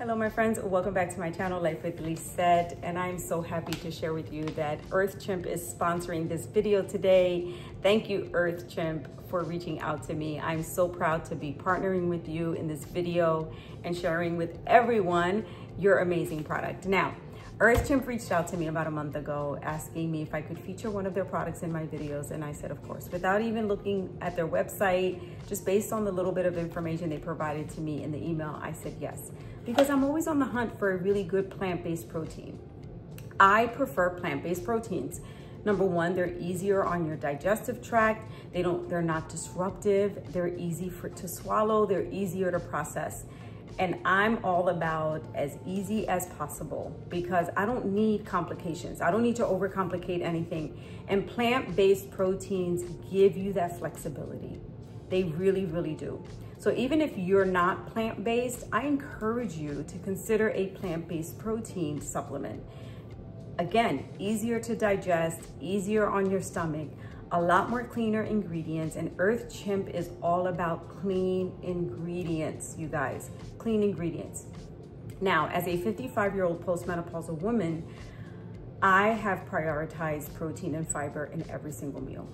Hello my friends, welcome back to my channel, Life with Lisette, and I'm so happy to share with you that Earth Chimp is sponsoring this video today. Thank you Earth Chimp for reaching out to me. I'm so proud to be partnering with you in this video and sharing with everyone your amazing product. Now, Earth Chimp reached out to me about a month ago asking me if I could feature one of their products in my videos, and I said of course, without even looking at their website, just based on the little bit of information they provided to me in the email, I said yes. Because I'm always on the hunt for a really good plant-based protein. I prefer plant-based proteins. Number one, they're easier on your digestive tract. They're not disruptive. They're easy to swallow. They're easier to process. And I'm all about as easy as possible because I don't need complications. I don't need to overcomplicate anything. And plant-based proteins give you that flexibility. They really, really do. So even if you're not plant-based, I encourage you to consider a plant-based protein supplement. Again, easier to digest, easier on your stomach, a lot more cleaner ingredients, and Earth Chimp is all about clean ingredients, you guys, clean ingredients. Now, as a 55-year-old postmenopausal woman, I have prioritized protein and fiber in every single meal.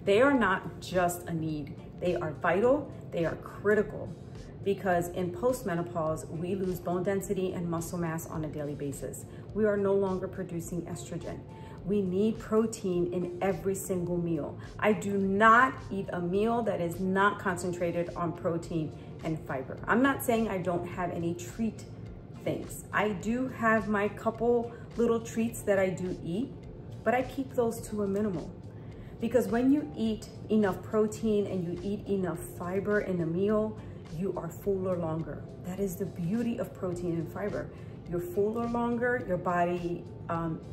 They are not just a need. They are vital, they are critical, because in postmenopause, we lose bone density and muscle mass on a daily basis. We are no longer producing estrogen. We need protein in every single meal. I do not eat a meal that is not concentrated on protein and fiber. I'm not saying I don't have any treat things. I do have my couple little treats that I do eat, but I keep those to a minimal. Because when you eat enough protein and you eat enough fiber in a meal, you are fuller longer. That is the beauty of protein and fiber. You're fuller longer, your body,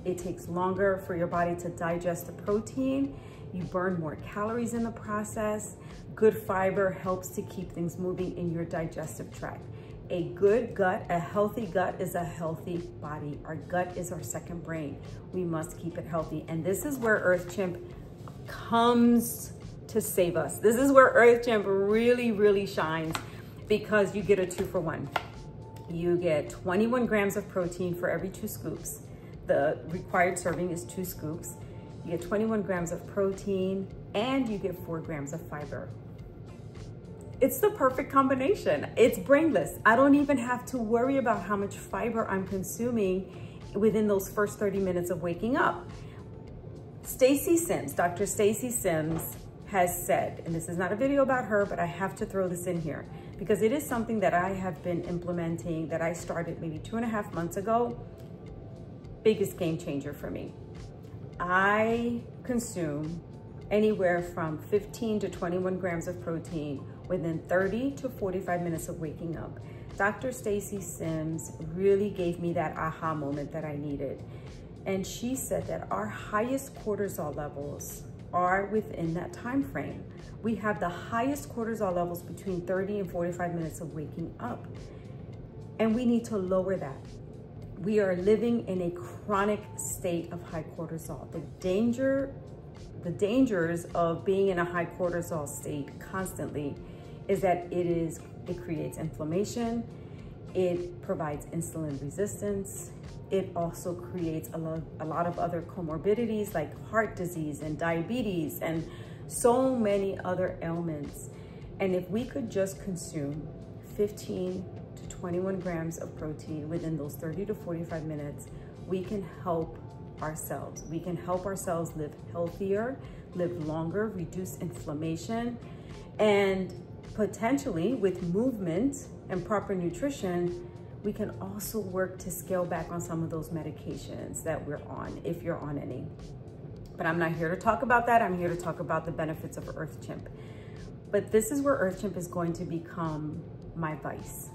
it takes longer for your body to digest the protein. You burn more calories in the process. Good fiber helps to keep things moving in your digestive tract. A good gut, a healthy gut is a healthy body. Our gut is our second brain. We must keep it healthy. And this is where Earth Chimp comes to save us. This is where Earth Chimp really, really shines, because you get a 2-for-1. You get 21 grams of protein for every 2 scoops. The required serving is 2 scoops. You get 21 grams of protein and you get 4 grams of fiber. It's the perfect combination. It's brainless. I don't even have to worry about how much fiber I'm consuming within those first 30 minutes of waking up. Stacey Sims, Dr. Stacey Sims has said, and this is not a video about her, but I have to throw this in here because it is something that I have been implementing, that I started maybe 2.5 months ago. Biggest game changer for me. I consume anywhere from 15 to 21 grams of protein within 30 to 45 minutes of waking up. Dr. Stacey Sims really gave me that aha moment that I needed. And she said that our highest cortisol levels are within that time frame. We have the highest cortisol levels between 30 and 45 minutes of waking up. And we need to lower that. We are living in a chronic state of high cortisol. The dangers of being in a high cortisol state constantly is that it creates inflammation, it provides insulin resistance, it also creates a lot of other comorbidities like heart disease and diabetes and so many other ailments. And if we could just consume 15 to 21 grams of protein within those 30 to 45 minutes, we can help ourselves. We can help ourselves live healthier, live longer, reduce inflammation, and potentially with movement and proper nutrition, we can also work to scale back on some of those medications that we're on, if you're on any. But I'm not here to talk about that. I'm here to talk about the benefits of Earth Chimp. But this is where Earth Chimp is going to become my vice.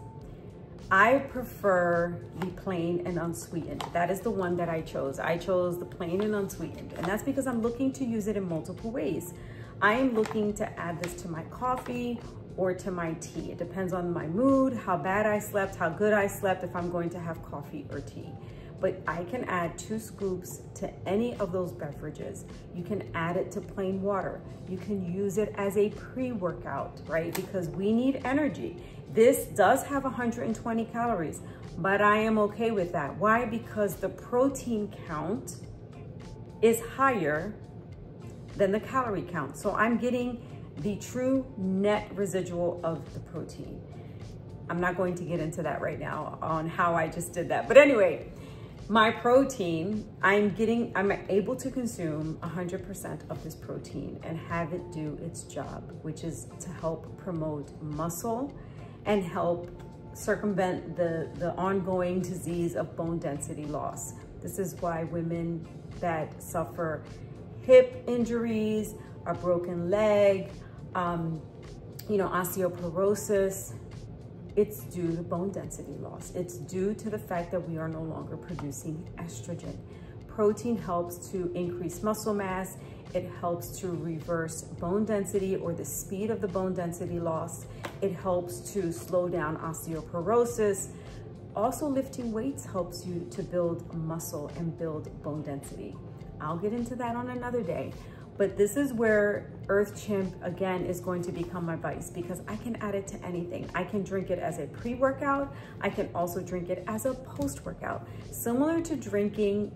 I prefer the plain and unsweetened. That is the one that I chose. I chose the plain and unsweetened. And that's because I'm looking to use it in multiple ways. I am looking to add this to my coffee or to my tea. It depends on my mood, how bad I slept, how good I slept, if I'm going to have coffee or tea. but I can add 2 scoops to any of those beverages. You can add it to plain water. You can use it as a pre-workout, right? Because we need energy. This does have 120 calories, but I am okay with that. Why? Because the protein count is higher than the calorie count. So I'm getting the true net residual of the protein. I'm not going to get into that right now on how I just did that. But anyway, my protein, I'm able to consume 100% of this protein and have it do its job, which is to help promote muscle and help circumvent the ongoing disease of bone density loss. This is why women that suffer hip injuries, a broken leg, osteoporosis, it's due to bone density loss. It's due to the fact that we are no longer producing estrogen. Protein helps to increase muscle mass. It helps to reverse bone density or the speed of the bone density loss. It helps to slow down osteoporosis. Also, lifting weights helps you to build muscle and build bone density. I'll get into that on another day. But this is where Earth Chimp, again, is going to become my vice, because I can add it to anything. I can drink it as a pre-workout. I can also drink it as a post-workout. Similar to drinking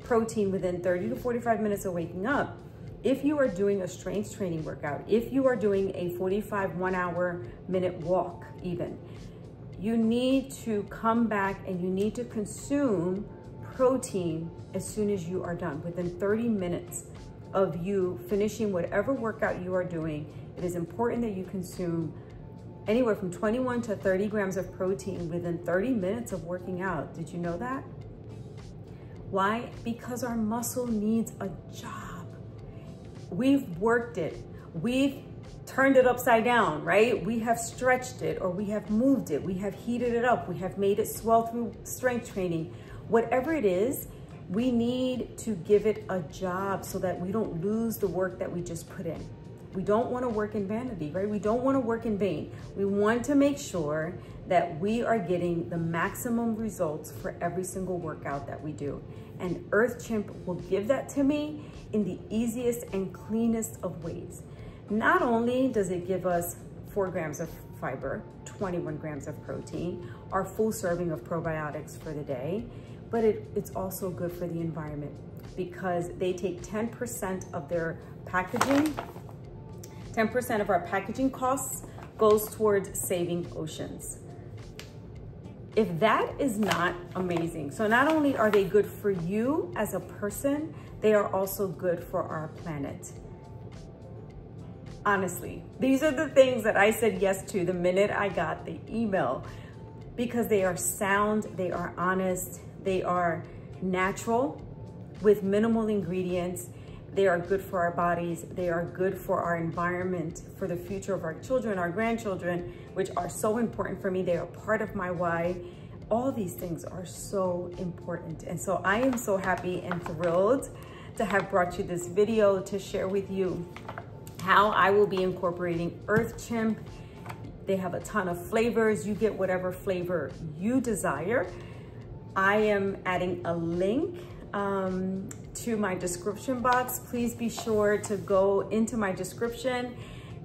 protein within 30 to 45 minutes of waking up, if you are doing a strength training workout, if you are doing a 45 1-hour minute walk even, you need to come back and you need to consume protein as soon as you are done. Within 30 minutes of you finishing whatever workout you are doing, it is important that you consume anywhere from 21 to 30 grams of protein within 30 minutes of working out. Did you know that? Why? Because our muscle needs a job. We've worked it. We've turned it upside down, right? We have stretched it, or we have moved it. We have heated it up. We have made it swell through strength training. Whatever it is, we need to give it a job so that we don't lose the work that we just put in. We don't want to work in vanity, right? We don't want to work in vain. We want to make sure that we are getting the maximum results for every single workout that we do. And Earth Chimp will give that to me in the easiest and cleanest of ways. Not only does it give us 4 grams of fiber, 21 grams of protein, our full serving of probiotics for the day, but it's also good for the environment, because they take 10% of their packaging, 10% of our packaging costs goes towards saving oceans. If that is not amazing, so not only are they good for you as a person, they are also good for our planet. Honestly, these are the things that I said yes to the minute I got the email, because they are sound, they are honest, they are natural with minimal ingredients. They are good for our bodies. They are good for our environment, for the future of our children, our grandchildren, which are so important for me. They are part of my why. All these things are so important. And so I am so happy and thrilled to have brought you this video to share with you how I will be incorporating Earth Chimp. They have a ton of flavors. You get whatever flavor you desire. I am adding a link to my description box. Please be sure to go into my description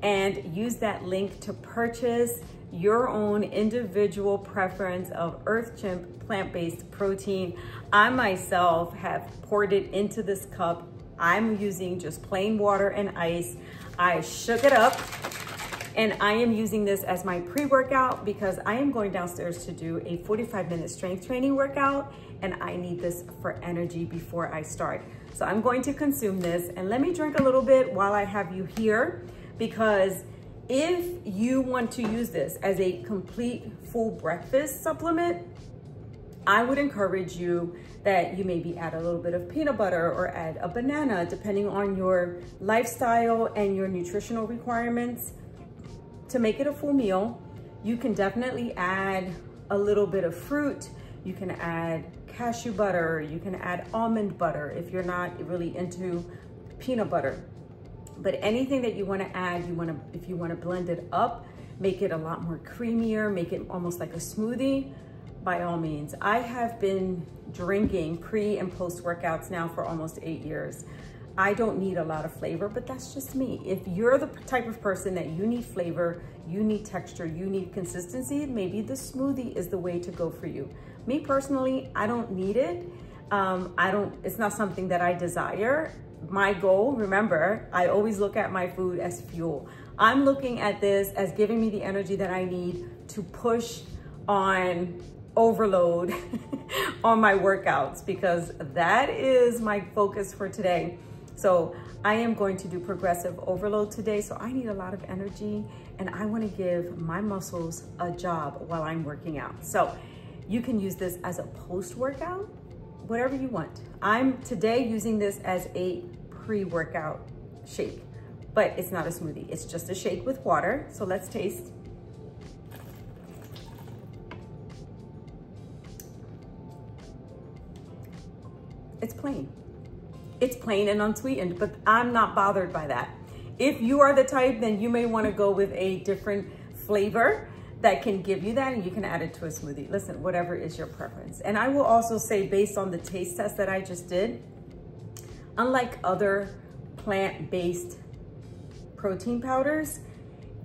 and use that link to purchase your own individual preference of Earth Chimp plant-based protein. I myself have poured it into this cup. I'm using just plain water and ice. I shook it up, and I am using this as my pre-workout because I am going downstairs to do a 45-minute strength training workout, and I need this for energy before I start. So I'm going to consume this, and let me drink a little bit while I have you here, because if you want to use this as a complete full breakfast supplement, I would encourage you that you maybe add a little bit of peanut butter or add a banana, depending on your lifestyle and your nutritional requirements. To make it a full meal, you can definitely add a little bit of fruit. You can add cashew butter. You can add almond butter if you're not really into peanut butter. But anything that you want to add, if you want to blend it up, make it a lot more creamier, make it almost like a smoothie, by all means. I have been drinking pre and post workouts now for almost 8 years. I don't need a lot of flavor, but that's just me. If you're the type of person that you need flavor, you need texture, you need consistency, maybe the smoothie is the way to go for you. Me personally, I don't need it. It's not something that I desire. My goal, remember, I always look at my food as fuel. I'm looking at this as giving me the energy that I need to push on overload on my workouts, because that is my focus for today. So I am going to do progressive overload today. So I need a lot of energy and I want to give my muscles a job while I'm working out. So you can use this as a post-workout, whatever you want. I'm today using this as a pre-workout shake, but it's not a smoothie. It's just a shake with water. So let's taste. It's plain. It's plain and unsweetened, but I'm not bothered by that. If you are the type, then you may want to go with a different flavor that can give you that, and you can add it to a smoothie. Listen, whatever is your preference. And I will also say, based on the taste test that I just did, unlike other plant-based protein powders,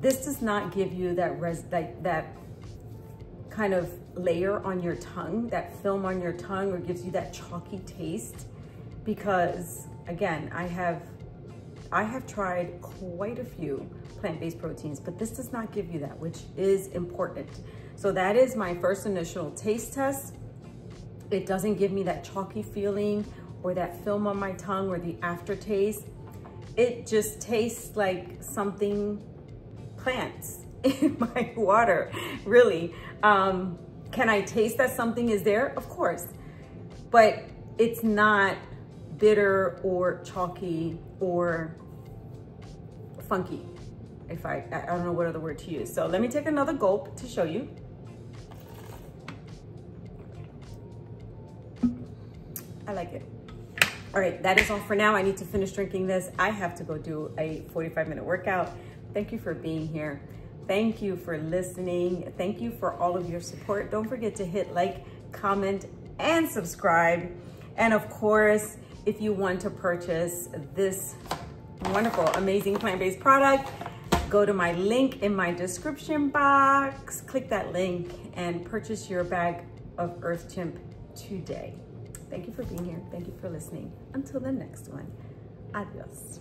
this does not give you that kind of layer on your tongue, that film on your tongue, or gives you that chalky taste. Because again, I have tried quite a few plant-based proteins, but this does not give you that, which is important. So that is my first initial taste test. It doesn't give me that chalky feeling or that film on my tongue or the aftertaste. It just tastes like something plants in my water, really. Can I taste that something is there? Of course, but it's not bitter or chalky or funky. I don't know what other word to use. So let me take another gulp to show you. I like it. All right, that is all for now. I need to finish drinking this. I have to go do a 45-minute workout. Thank you for being here. Thank you for listening. Thank you for all of your support. Don't forget to hit like, comment, and subscribe. And of course, if you want to purchase this wonderful, amazing plant-based product, go to my link in my description box, click that link, and purchase your bag of Earth Chimp today. Thank you for being here. Thank you for listening. Until the next one, adios.